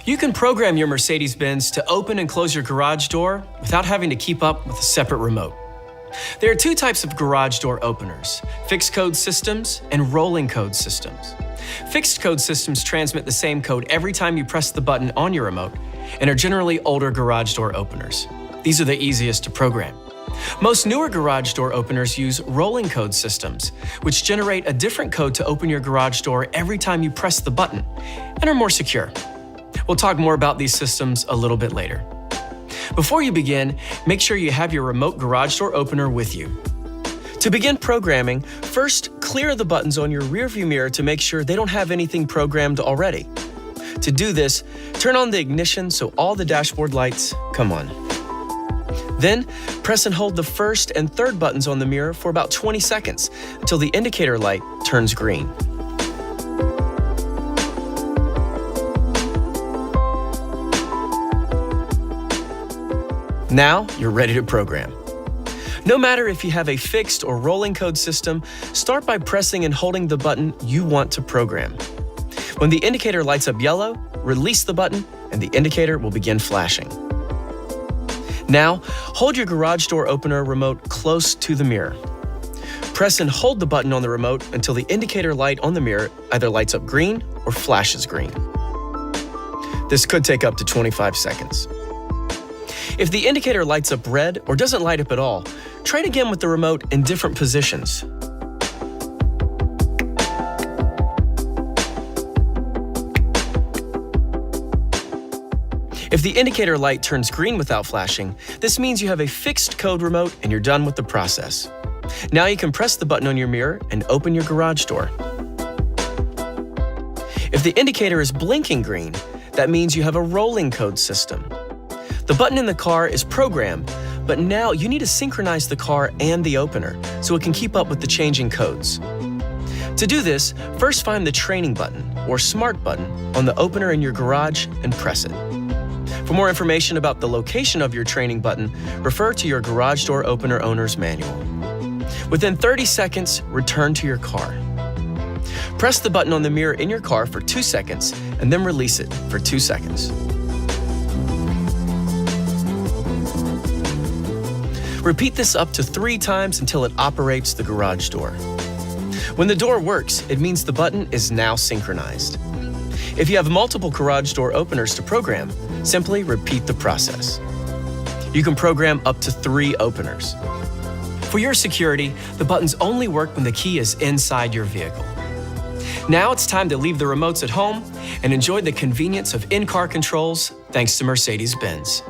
You can program your Mercedes-Benz to open and close your garage door without having to keep up with a separate remote. There are two types of garage door openers: fixed code systems and rolling code systems. Fixed code systems transmit the same code every time you press the button on your remote and are generally older garage door openers. These are the easiest to program. Most newer garage door openers use rolling code systems, which generate a different code to open your garage door every time you press the button and are more secure. We'll talk more about these systems a little bit later. Before you begin, make sure you have your remote garage door opener with you. To begin programming, first clear the buttons on your rearview mirror to make sure they don't have anything programmed already. To do this, turn on the ignition so all the dashboard lights come on. Then, press and hold the first and third buttons on the mirror for about 20 seconds until the indicator light turns green. Now, you're ready to program. No matter if you have a fixed or rolling code system, start by pressing and holding the button you want to program. When the indicator lights up yellow, release the button and the indicator will begin flashing. Now, hold your garage door opener remote close to the mirror. Press and hold the button on the remote until the indicator light on the mirror either lights up green or flashes green. This could take up to 25 seconds. If the indicator lights up red or doesn't light up at all, try it again with the remote in different positions. If the indicator light turns green without flashing, this means you have a fixed code remote and you're done with the process. Now you can press the button on your mirror and open your garage door. If the indicator is blinking green, that means you have a rolling code system. The button in the car is programmed, but now you need to synchronize the car and the opener so it can keep up with the changing codes. To do this, first find the training button or smart button on the opener in your garage and press it. For more information about the location of your training button, refer to your garage door opener owner's manual. Within 30 seconds, return to your car. Press the button on the mirror in your car for 2 seconds and then release it for 2 seconds. Repeat this up to 3 times until it operates the garage door. When the door works, it means the button is now synchronized. If you have multiple garage door openers to program, simply repeat the process. You can program up to 3 openers. For your security, the buttons only work when the key is inside your vehicle. Now it's time to leave the remotes at home and enjoy the convenience of in-car controls thanks to Mercedes-Benz.